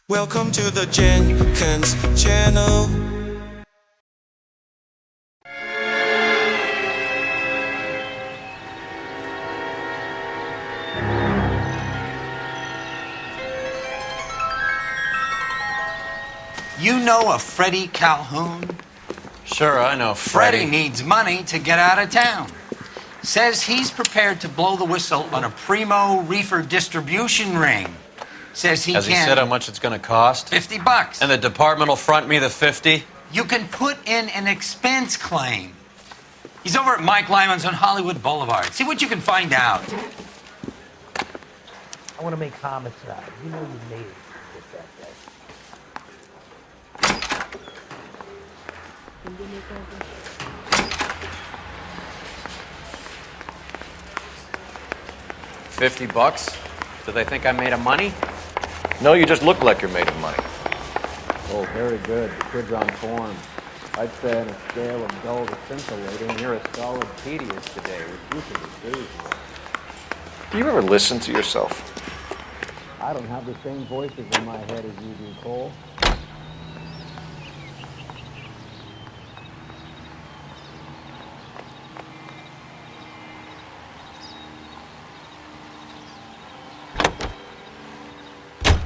Welcome to the Jenkins channel. You know a Freddie Calhoun? Sure, I know Freddie. Freddie needs money to get out of town. Says he's prepared to blow the whistle on a primo Reefer distribution ring. Says he Has he said how much it's going to cost? $50. And the department will front me the 50? You can put in an expense claim. He's over at Mike Lyman's on Hollywood Boulevard. See what you can find out. I want to make homicide. You know you made it with that day. $50? Do they think I made of money? No, you just look like you're made of money. Oh, very good. The kid's on form. I'd say on a scale of dull to scintillating, you're a solid tedious today, which you can do. Do you ever listen to yourself? I don't have the same voices in my head as you do, Cole.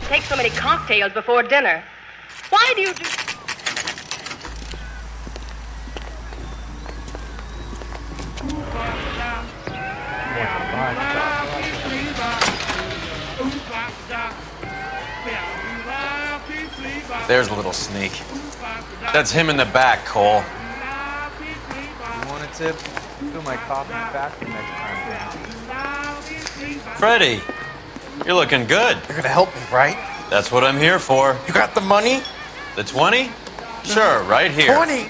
Take so many cocktails before dinner. Why do you do... There's a little sneak. That's him in the back, Cole. You want a tip? Fill my coffee faster next time. Freddie, you're looking good. You're gonna help me, right? That's what I'm here for. You got the money? The 20? Sure, right here. 20!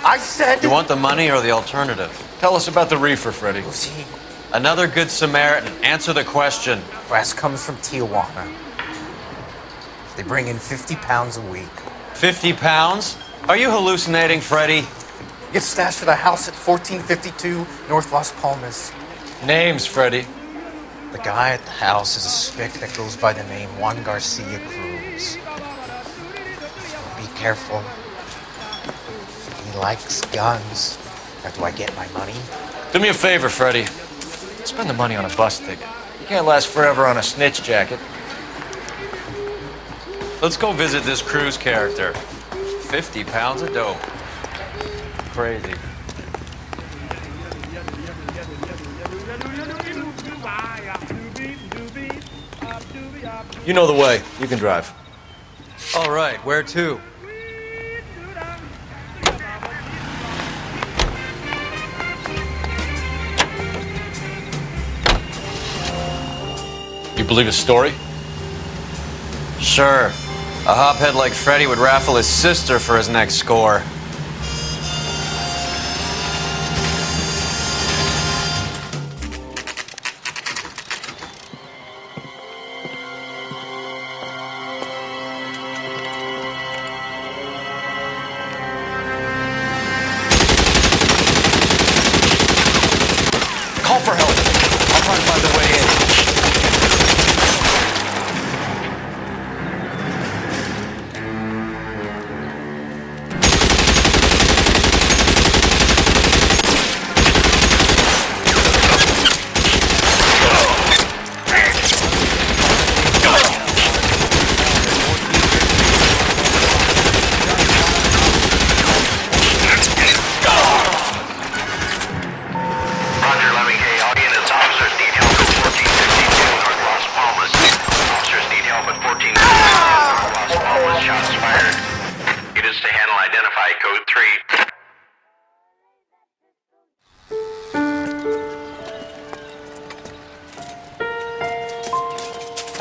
I said... You want the money or the alternative? Tell us about the Reefer, Freddie. Who's he? Another good Samaritan. Answer the question. Brass comes from Tijuana. They bring in 50 pounds a week. 50 pounds? Are you hallucinating, Freddie? Get stashed at a house at 1452 North Las Palmas. Names, Freddie. The guy at the house is a spick that goes by the name Juan Garcia Cruz. Be careful. He likes guns. How do I get my money? Do me a favor, Freddie. Spend the money on a bus ticket. You can't last forever on a snitch jacket. Let's go visit this Cruz character. 50 pounds of dope. Crazy. You know the way. You can drive. All right, where to? You believe his story? Sure. A hophead like Freddie would raffle his sister for his next score. Call for help. I'll try to find a way in.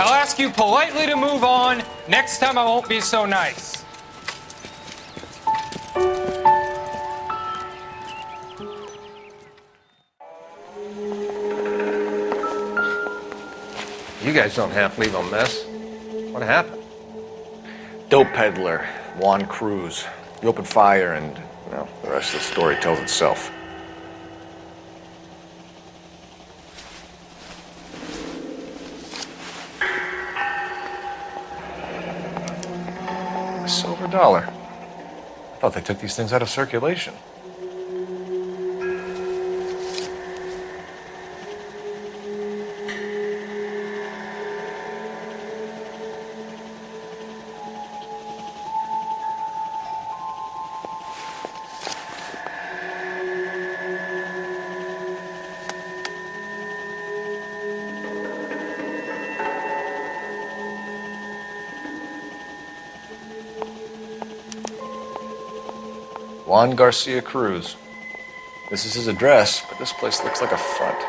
I'll ask you politely to move on. Next time I won't be so nice. You guys don't half leave a mess. What happened? Dope peddler, Juan Cruz. He opened fire and, well, the rest of the story tells itself. silver dollar. I thought they took these things out of circulation. Juan Garcia Cruz. This is his address, but this place looks like a front.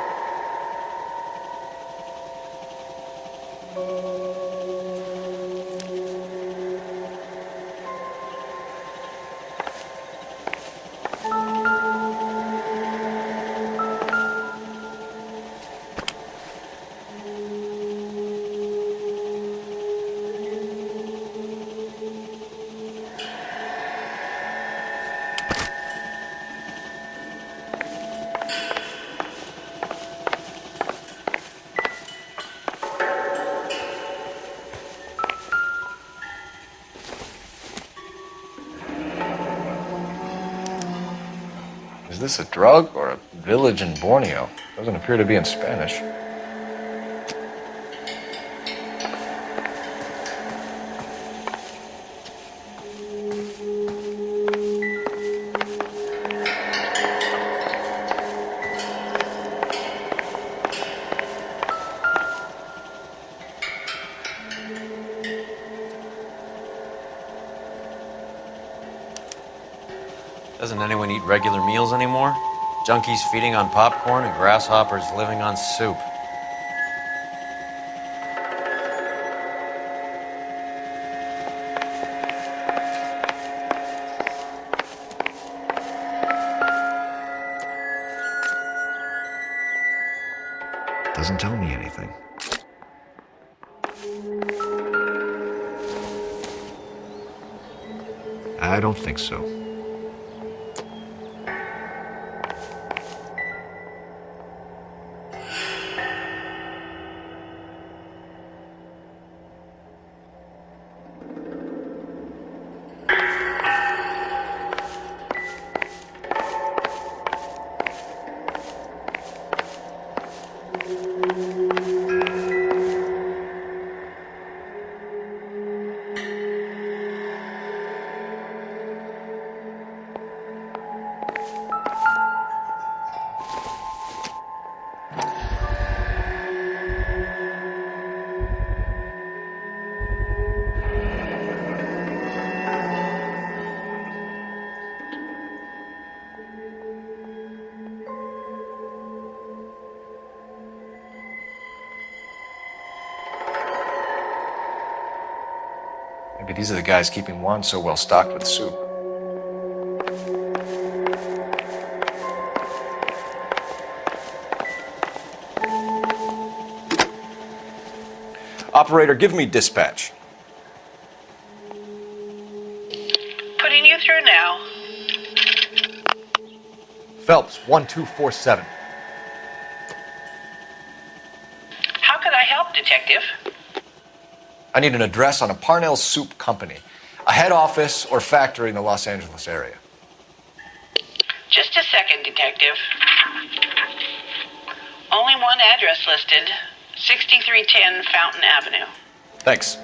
Is this a drug or a village in Borneo? Doesn't appear to be in Spanish. Doesn't anyone eat regular meals anymore? Junkies feeding on popcorn and grasshoppers living on soup. Doesn't tell me anything. I don't think so. Maybe these are the guys keeping Juan so well stocked with soup. Operator, give me dispatch. Putting you through now. Phelps, 1247. How could I help, Detective? I need an address on a Parnell Soup Company, a head office or factory in the Los Angeles area. Just a second, Detective. Only one address listed, 6310 Fountain Avenue. Thanks.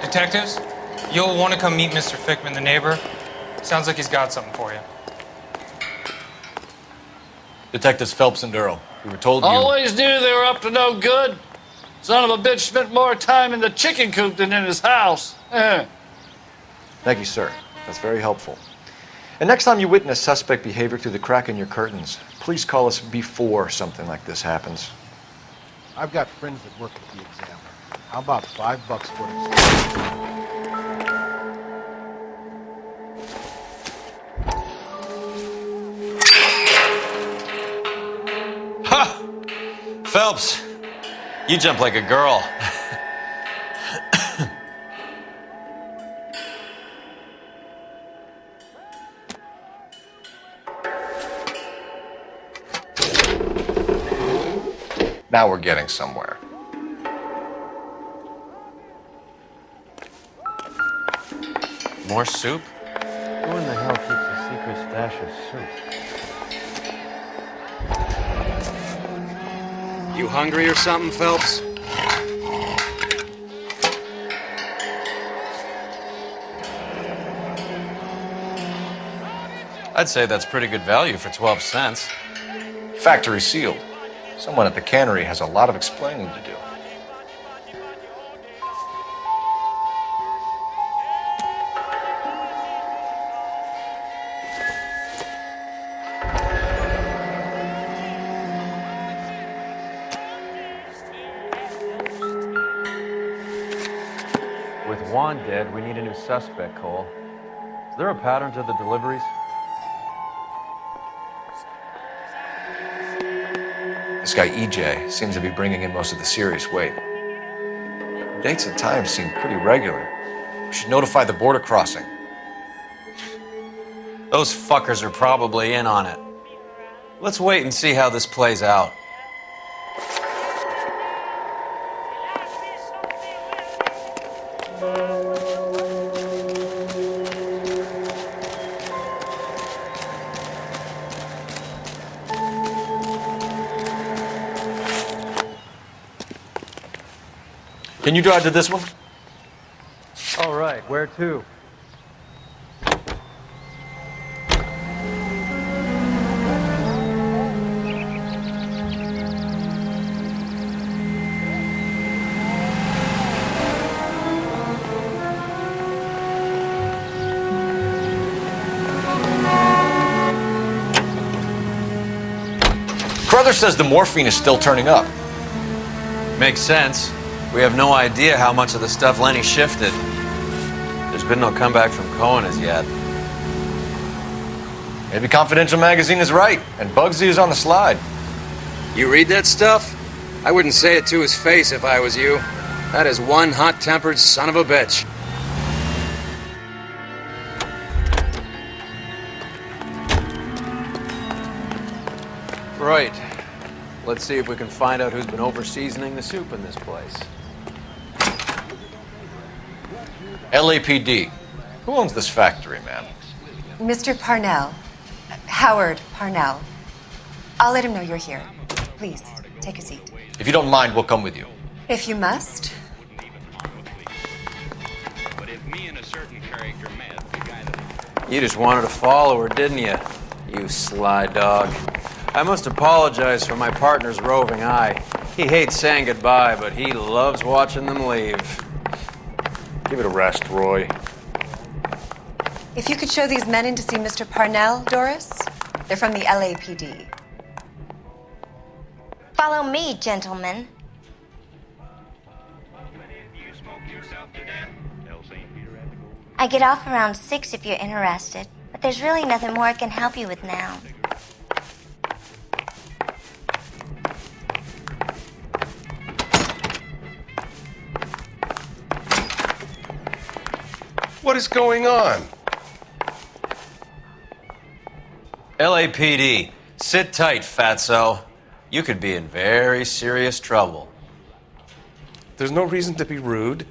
Detectives, you'll want to come meet Mr. Fickman, the neighbor. Sounds like he's got something for you. Detectives Phelps and Durrell. We were told you... Always knew they were up to no good. Son of a bitch spent more time in the chicken coop than in his house. Thank you, sir. That's very helpful. And next time you witness suspect behavior through the crack in your curtains, please call us before something like this happens. I've got friends that work at the Examiner. How about $5 for it? Ha! Phelps, you jump like a girl. Now we're getting somewhere. More soup? Who in the hell keeps a secret stash of soup? You hungry or something, Phelps? I'd say that's pretty good value for 12 cents. Factory sealed. Someone at the cannery has a lot of explaining to do. With Juan dead, we need a new suspect, Cole. Is there a pattern to the deliveries? This guy EJ seems to be bringing in most of the serious weight. Dates and times seem pretty regular. We should notify the border crossing. Those fuckers are probably in on it. Let's wait and see how this plays out. Can you drive to this one? All right, where to? Carruthers says the morphine is still turning up. Makes sense. We have no idea how much of the stuff Lenny shifted. There's been no comeback from Cohen as yet. Maybe Confidential Magazine is right, and Bugsy is on the slide. You read that stuff? I wouldn't say it to his face if I was you. That is one hot-tempered son of a bitch. Right. Let's see if we can find out who's been over-seasoning the soup in this place. LAPD. Who owns this factory, man? Mr. Parnell. Howard Parnell. I'll let him know you're here. Please, take a seat. If you don't mind, we'll come with you. If you must. You just wanted a follower, didn't you? You sly dog. I must apologize for my partner's roving eye. He hates saying goodbye, but he loves watching them leave. Give it a rest, Roy. If you could show these men in to see Mr. Parnell, Doris. They're from the LAPD. Follow me, gentlemen. I get off around 6 if you're interested, but there's really nothing more I can help you with now. What is going on? LAPD, sit tight, fatso. You could be in very serious trouble. There's no reason to be rude.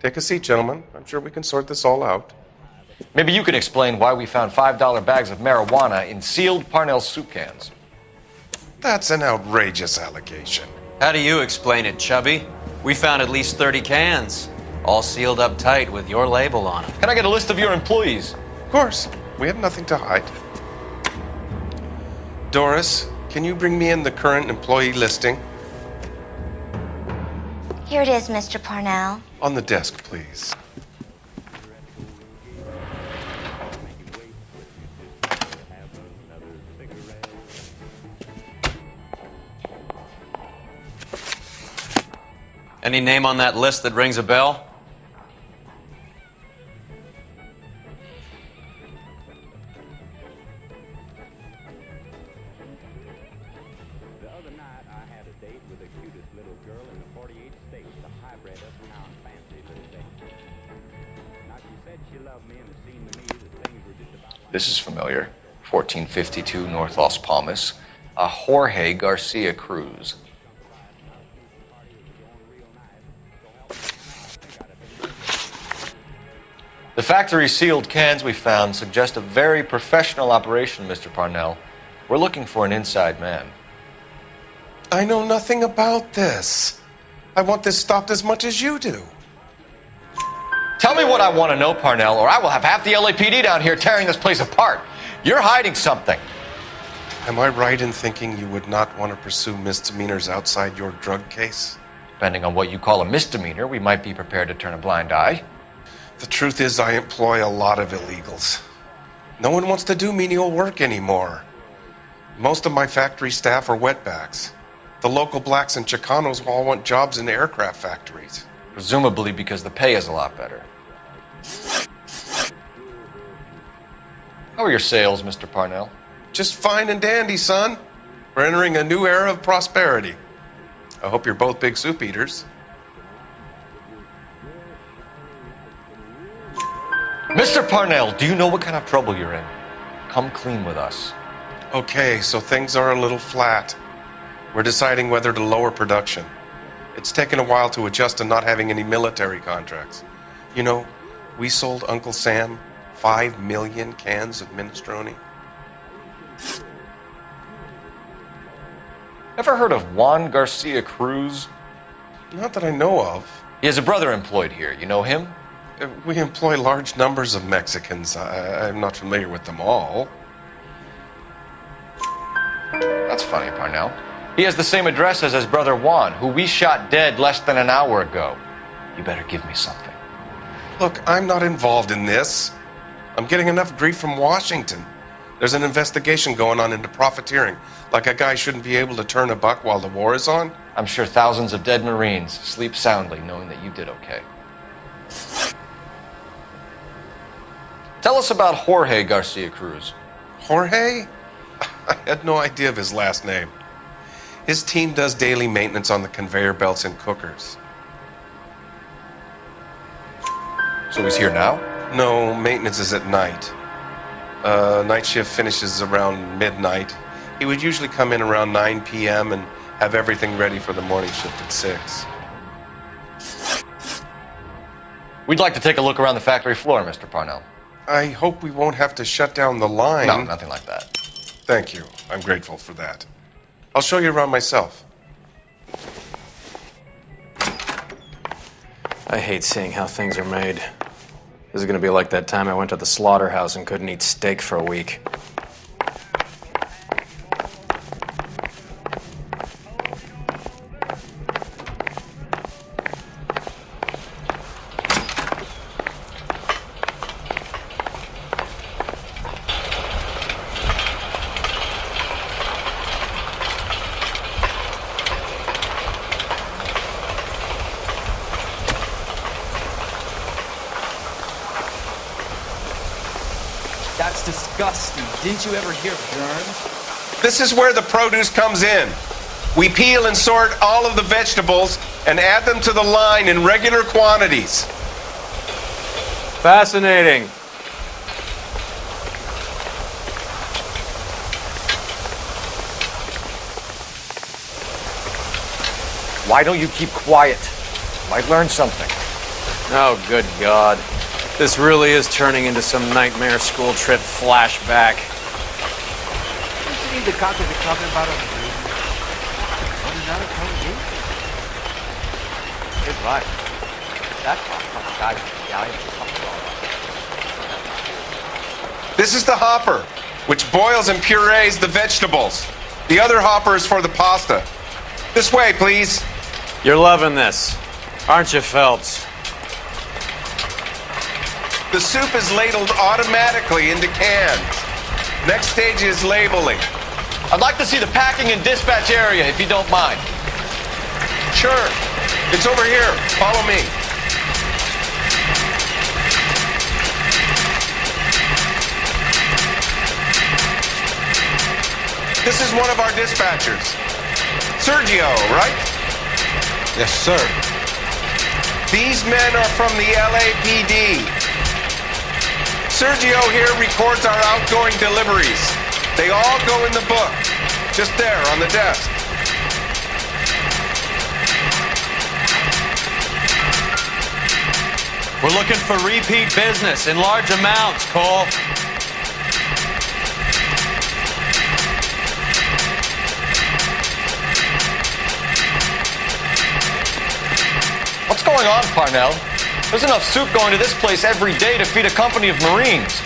Take a seat, gentlemen. I'm sure we can sort this all out. Maybe you can explain why we found $5 bags of marijuana in sealed Parnell soup cans. That's an outrageous allegation. How do you explain it, Chubby? We found at least 30 cans, all sealed up tight with your label on them. Can I get a list of your employees? Of course. We have nothing to hide. Doris, can you bring me in the current employee listing? Here it is, Mr. Parnell. On the desk, please. Any name on that list that rings a bell? This is familiar. 1452 North Las Palmas. A Jorge Garcia Cruz. The factory-sealed cans we found suggest a very professional operation, Mr. Parnell. We're looking for an inside man. I know nothing about this. I want this stopped as much as you do. Tell me what I want to know, Parnell, or I will have half the LAPD down here tearing this place apart. You're hiding something. Am I right in thinking you would not want to pursue misdemeanors outside your drug case? Depending on what you call a misdemeanor, we might be prepared to turn a blind eye. The truth is, I employ a lot of illegals. No one wants to do menial work anymore. Most of my factory staff are wetbacks. The local blacks and Chicanos all want jobs in aircraft factories. Presumably because the pay is a lot better. How are your sales, Mr. Parnell? Just fine and dandy, son. We're entering a new era of prosperity. I hope you're both big soup eaters. Mr. Parnell, do you know what kind of trouble you're in? Come clean with us. Okay, so things are a little flat. We're deciding whether to lower production. It's taken a while to adjust to not having any military contracts. You know, we sold Uncle Sam 5 million cans of minestrone. Ever heard of Juan Garcia Cruz? Not that I know of. He has a brother employed here. You know him? We employ large numbers of Mexicans. I'm not familiar with them all. That's funny, Parnell. He has the same address as his brother Juan, who we shot dead less than an hour ago. You better give me something. Look, I'm not involved in this. I'm getting enough grief from Washington. There's an investigation going on into profiteering. Like a guy shouldn't be able to turn a buck while the war is on. I'm sure thousands of dead Marines sleep soundly knowing that you did okay. Tell us about Jorge Garcia Cruz. Jorge? I had no idea of his last name. His team does daily maintenance on the conveyor belts and cookers. So he's here now? No, maintenance is at night. Night shift finishes around midnight. He would usually come in around 9 p.m. and have everything ready for the morning shift at 6. We'd like to take a look around the factory floor, Mr. Parnell. I hope we won't have to shut down the line. No, nothing like that. Thank you. I'm grateful for that. I'll show you around myself. I hate seeing how things are made. This is going to be like that time I went to the slaughterhouse and couldn't eat steak for a week. That's disgusting. Didn't you ever hear of germs? This is where the produce comes in. We peel and sort all of the vegetables and add them to the line in regular quantities. Fascinating. Why don't you keep quiet? Might learn something. Oh, good God. This really is turning into some nightmare school trip flashback. You need the content to comment about it. What is that coming in? He's right. That's This is the hopper, which boils and purees the vegetables. The other hopper is for the pasta. This way, please. You're loving this, aren't you, Phelps? The soup is ladled automatically into cans. Next stage is labeling. I'd like to see the packing and dispatch area, if you don't mind. Sure. It's over here. Follow me. This is one of our dispatchers. Sergio, right? Yes, sir. These men are from the LAPD. Sergio here records our outgoing deliveries. They all go in the book, just there on the desk. We're looking for repeat business in large amounts, Cole. What's going on, Parnell? There's enough soup going to this place every day to feed a company of Marines.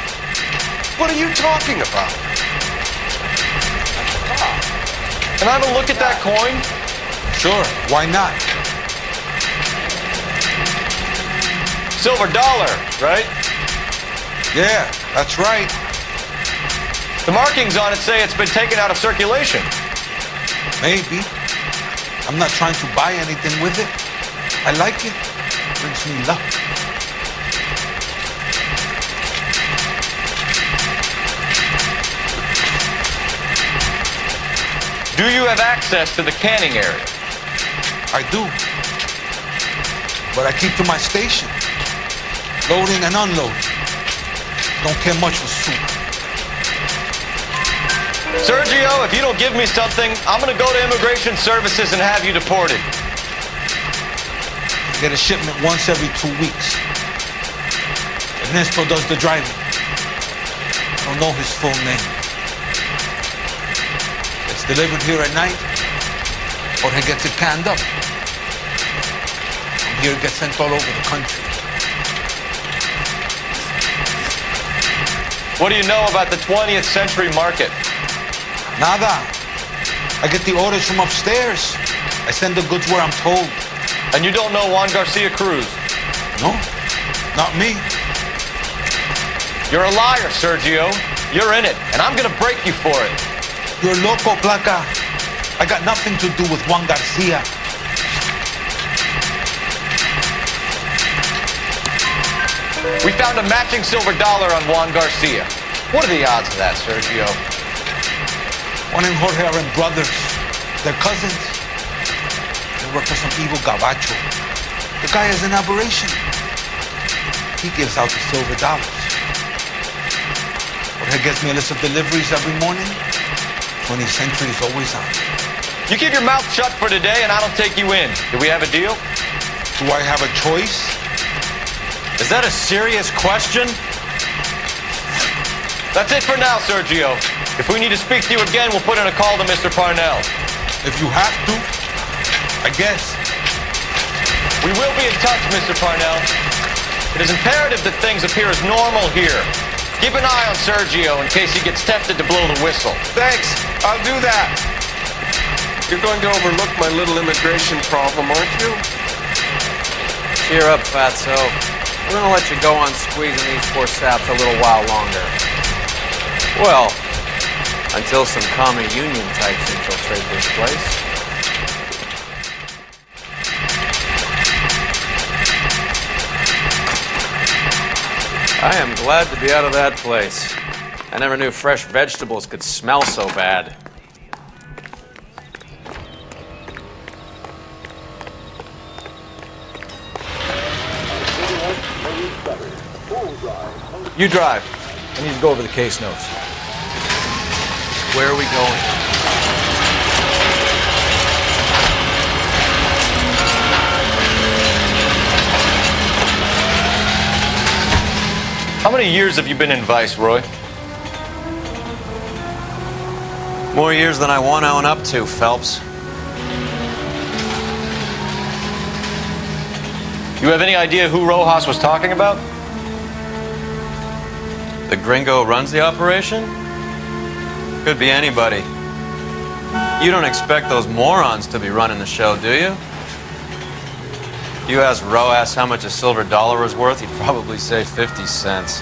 What are you talking about? Can I have a look at that coin? Sure, why not? Silver dollar, right? Yeah, that's right. The markings on it say it's been taken out of circulation. Maybe. I'm not trying to buy anything with it. I like it. Brings me luck. Do you have access to the canning area? I do. But I keep to my station. Loading and unloading. Don't care much for soup. Sergio, if you don't give me something, I'm gonna go to Immigration Services and have you deported. I get a shipment once every 2 weeks. Ernesto does the driving. I don't know his full name. It's delivered here at night, or he gets it canned up. From here it gets sent all over the country. What do you know about the 20th century market? Nada. I get the orders from upstairs. I send the goods where I'm told. And you don't know Juan Garcia Cruz? No, not me. You're a liar, Sergio. You're in it, and I'm gonna break you for it. You're loco, Placa. I got nothing to do with Juan Garcia. We found a matching silver dollar on Juan Garcia. What are the odds of that, Sergio? Juan and Jorge are brothers. They're cousins. They work for some evil gabacho. The guy is an aberration. He gives out the silver dollars. Jorge gets me a list of deliveries every morning. 20th century is always on. You keep your mouth shut for today, and I don't take you in. Do we have a deal? Do I have a choice? Is that a serious question? That's it for now, Sergio. If we need to speak to you again, we'll put in a call to Mr. Parnell. If you have to, I guess. We will be in touch, Mr. Parnell. It is imperative that things appear as normal here. Keep an eye on Sergio in case he gets tempted to blow the whistle. Thanks. I'll do that. You're going to overlook my little immigration problem, aren't you? Cheer up, fatso. We're gonna let you go on squeezing these poor saps a little while longer. Well, until some commie union types infiltrate this place. I am glad to be out of that place. I never knew fresh vegetables could smell so bad. You drive. I need to go over the case notes. Where are we going? How many years have you been in Vice, Roy? More years than I want to own up to, Phelps. You have any idea who Rojas was talking about? The gringo runs the operation? Could be anybody. You don't expect those morons to be running the show, do you? If you asked Rojas how much a silver dollar was worth, he'd probably say 50 cents.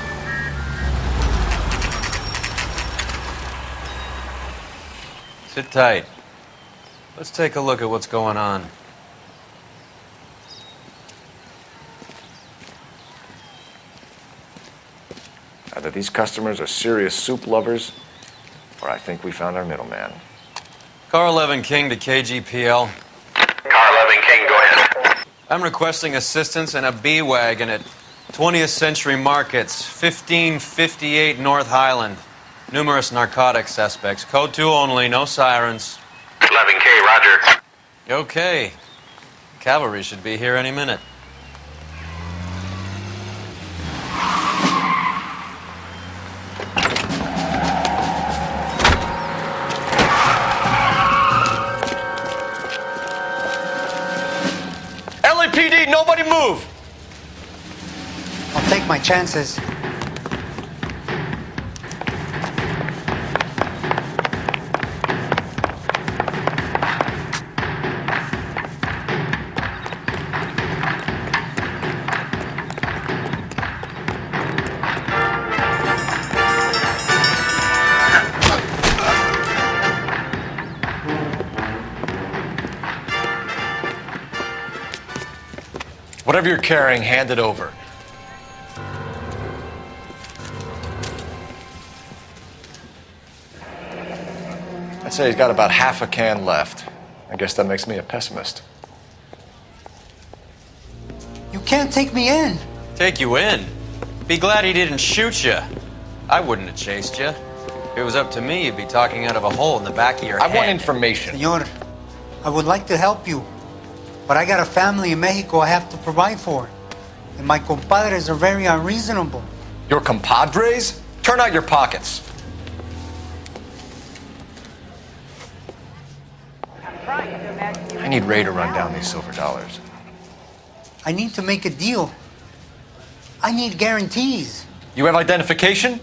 Sit tight. Let's take a look at what's going on. Either these customers are serious soup lovers, or I think we found our middleman. Car 11 King to KGPL. Car 11 King, go ahead. I'm requesting assistance in a B-Wagon at 20th Century Markets, 1558 North Highland. Numerous narcotic suspects. Code 2 only, no sirens. 11K, roger. Okay. Cavalry should be here any minute. PD, nobody move! I'll take my chances. Whatever you're carrying, hand it over. I'd say he's got about half a can left. I guess that makes me a pessimist. You can't take me in. Take you in? Be glad he didn't shoot you. I wouldn't have chased you. If it was up to me, you'd be talking out of a hole in the back of your head. I want information. Senor, I would like to help you, but I got a family in Mexico I have to provide for. And my compadres are very unreasonable. Your compadres? Turn out your pockets. I need Ray to run down these silver dollars. I need to make a deal. I need guarantees. You have identification?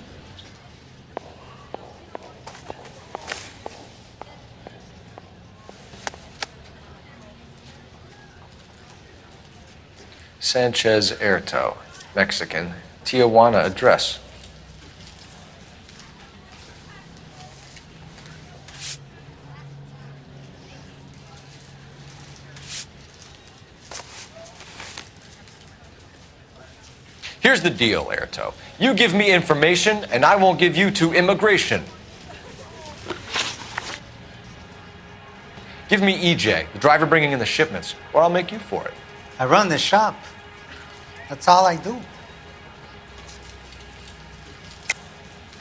Sanchez Erto, Mexican, Tijuana address. Here's the deal, Erto. You give me information, and I won't give you to immigration. Give me EJ, the driver bringing in the shipments, or I'll make you for it. I run the shop. That's all I do.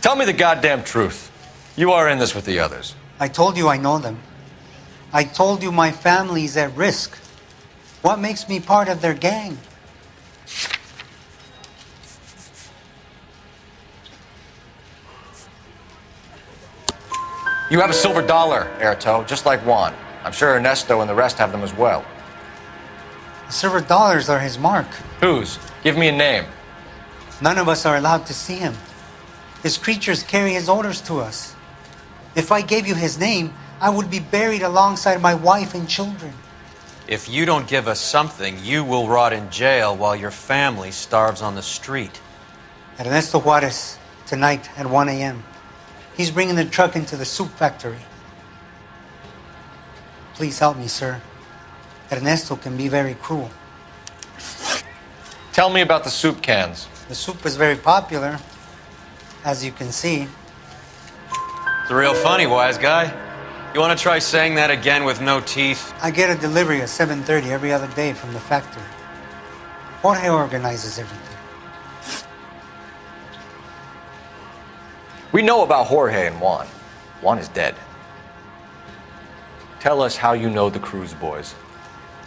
Tell me the goddamn truth. You are in this with the others. I told you I know them. I told you my family's at risk. What makes me part of their gang? You have a silver dollar, Erto, just like Juan. I'm sure Ernesto and the rest have them as well. The silver dollars are his mark. Whose? Give me a name. None of us are allowed to see him. His creatures carry his orders to us. If I gave you his name, I would be buried alongside my wife and children. If you don't give us something, you will rot in jail while your family starves on the street. Ernesto Juarez, tonight at 1 a.m. He's bringing the truck into the soup factory. Please help me, sir. Ernesto can be very cruel. Tell me about the soup cans. The soup is very popular, as you can see. It's real funny, wise guy. You want to try saying that again with no teeth? I get a delivery at 7:30 every other day from the factory. Jorge organizes everything. We know about Jorge and Juan. Juan is dead. Tell us how you know the Cruz boys.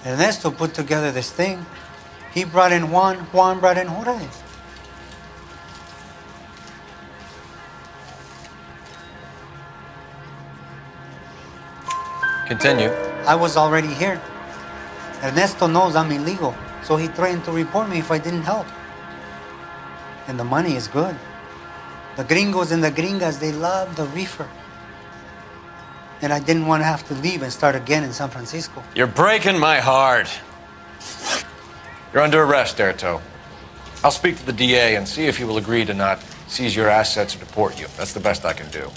Ernesto put together this thing. He brought in Juan, Juan brought in Jorge. Continue. I was already here. Ernesto knows I'm illegal, so he threatened to report me if I didn't help. And the money is good. The gringos and the gringas, they love the reefer. And I didn't want to have to leave and start again in San Francisco. You're breaking my heart. You're under arrest, Erto. I'll speak to the DA and see if he will agree to not seize your assets or deport you. That's the best I can do.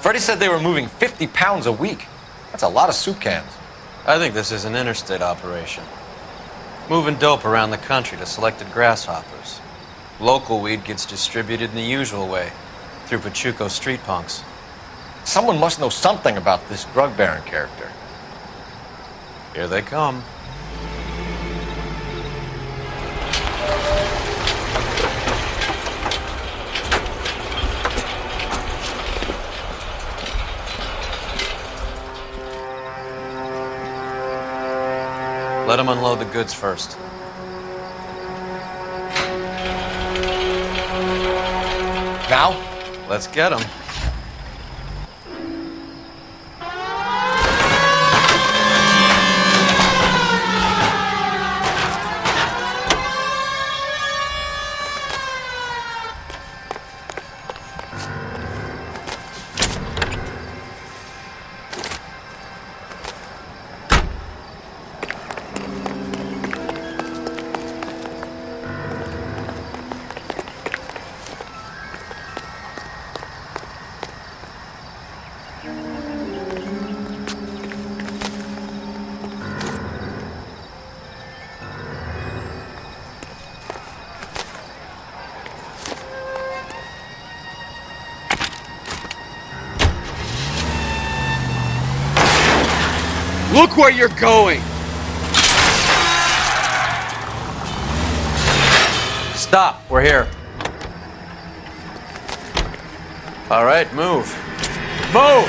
Freddie said they were moving 50 pounds a week. That's a lot of soup cans. I think this is an interstate operation. Moving dope around the country to selected grasshoppers. Local weed gets distributed in the usual way, through Pachuco street punks. Someone must know something about this drug baron character. Here they come. Let them unload the goods first. Now? Let's get him. Look where you're going! Stop. We're here. All right, move. Move!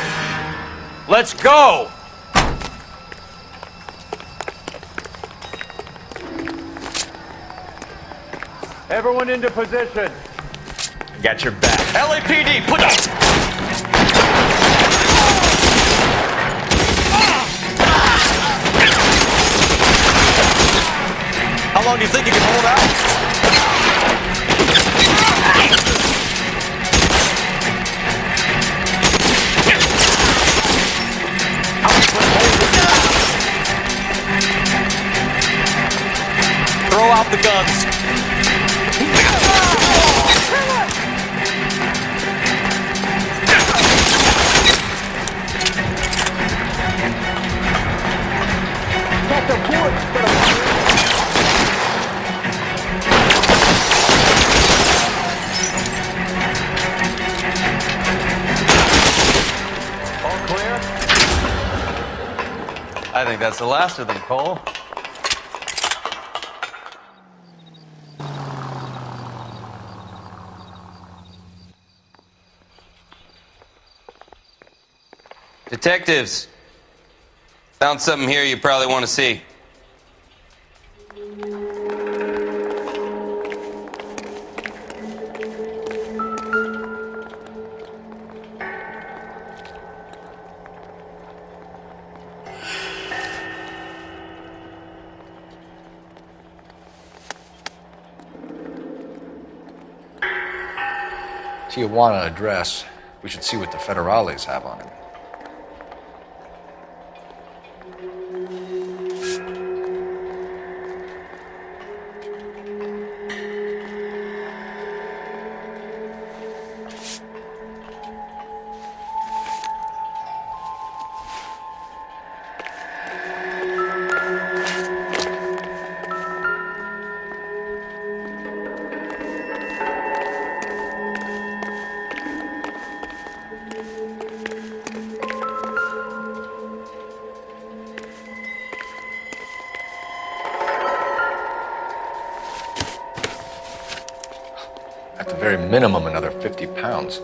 Let's go! Everyone into position. Got your back. LAPD, put up! How long do you think you can hold out? Throw out the guns. I think that's the last of them, Cole. Detectives, found something here you probably want to see. Tijuana address. We should see what the federales have on him. At the very minimum, another 50 pounds.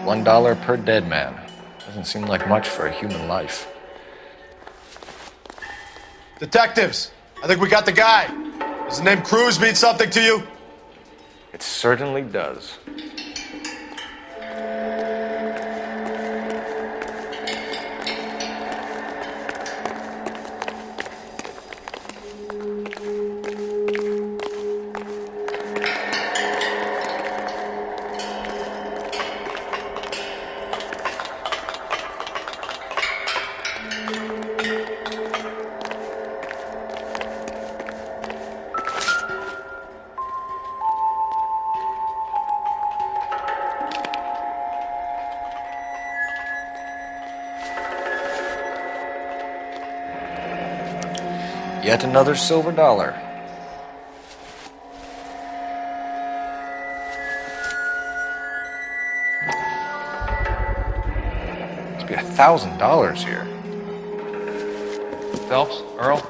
$1 per dead man. Doesn't seem like much for a human life. Detectives, I think we got the guy. Does the name Cruz mean something to you? It certainly does. Yet another silver dollar. Must be $1,000 here. Phelps, Earl.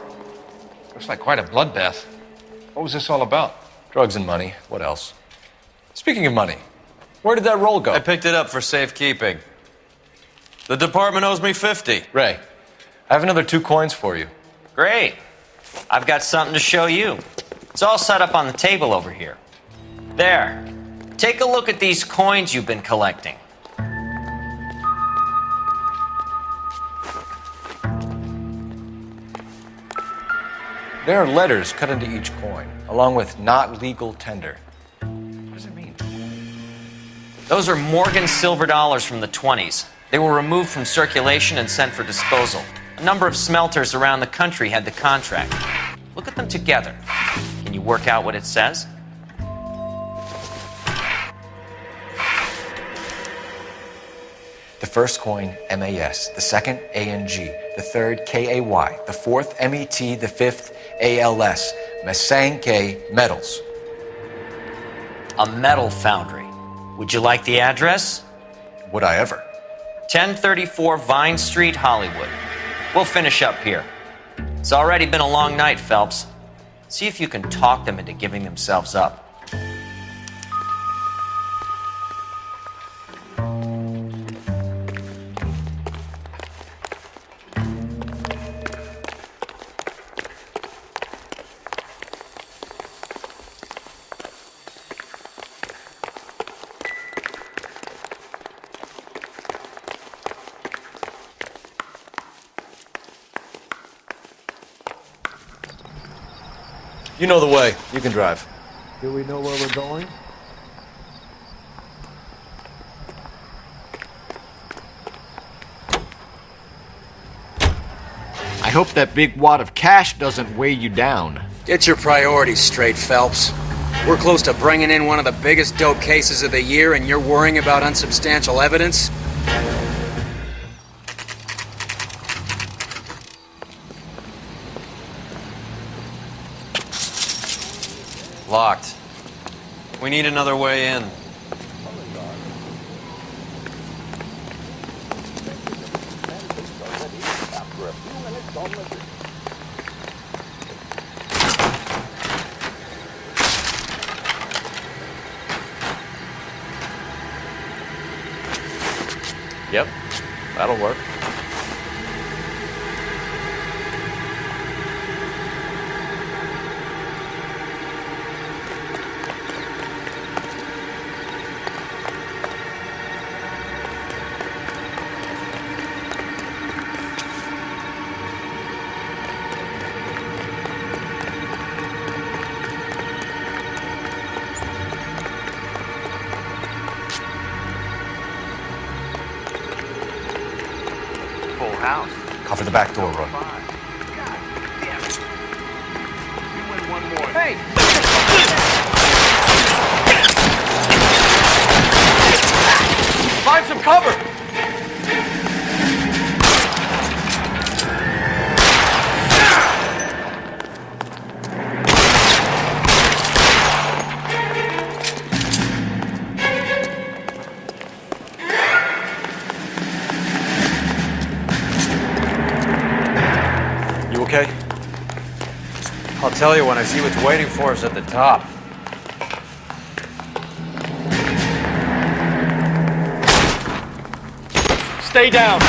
Looks like quite a bloodbath. What was this all about? Drugs and money. What else? Speaking of money, where did that roll go? I picked it up for safekeeping. The department owes me 50. Ray, I have another 2 coins for you. Great. I've got something to show you. It's all set up on the table over here. There. Take a look at these coins you've been collecting. There are letters cut into each coin, along with not legal tender. What does it mean? Those are Morgan silver dollars from the 20s. They were removed from circulation and sent for disposal. A number of smelters around the country had the contract. Look at them together. Can you work out what it says? The first coin, MAS. The second, ANG. The third, KAY. The fourth, MET. The fifth, ALS. Masanke Metals. A metal foundry. Would you like the address? Would I ever? 1034 Vine Street, Hollywood. We'll finish up here. It's already been a long night, Phelps. See if you can talk them into giving themselves up. You know the way. You can drive. Do we know where we're going? I hope that big wad of cash doesn't weigh you down. Get your priorities straight, Phelps. We're close to bringing in one of the biggest dope cases of the year, and you're worrying about unsubstantial evidence? Locked. We need another way in. Yep, that'll work. Cover the back door, Roy. Hey! Find some cover! Okay? I'll tell you when I see what's waiting for us at the top. Stay down!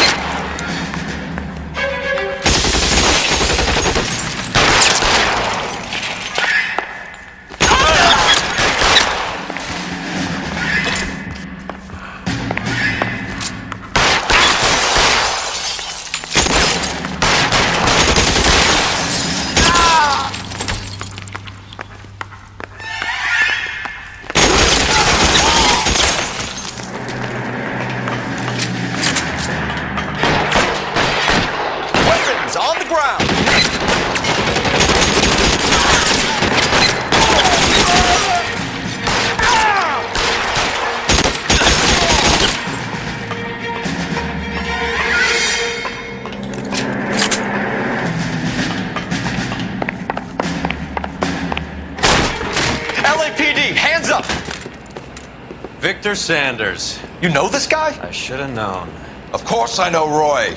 Victor Sanders. You know this guy? I should have known. Of course I know Roy.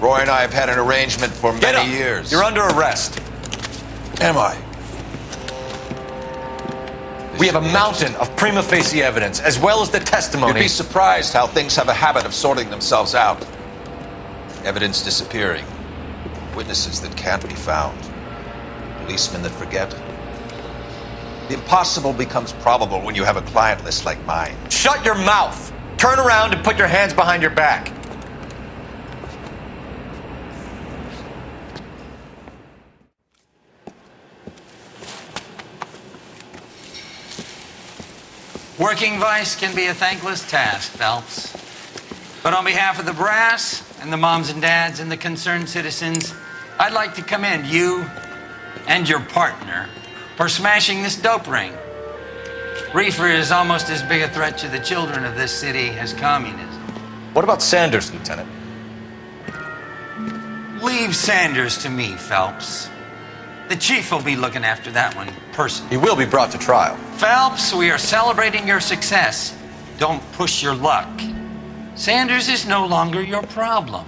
Roy and I have had an arrangement for Get many up. years. You're under arrest. Am I? We have a mountain of prima facie evidence, as well as the testimony. You'd be surprised how things have a habit of sorting themselves out. Evidence disappearing. Witnesses that can't be found. Policemen that forget. The impossible becomes probable when you have a client list like mine. Shut your mouth! Turn around and put your hands behind your back. Working vice can be a thankless task, Phelps. But on behalf of the brass and the moms and dads and the concerned citizens, I'd like to commend you and your partner for smashing this dope ring. Reefer is almost as big a threat to the children of this city as communism. What about Sanders, Lieutenant? Leave Sanders to me, Phelps. The chief will be looking after that one personally. He will be brought to trial. Phelps, we are celebrating your success. Don't push your luck. Sanders is no longer your problem.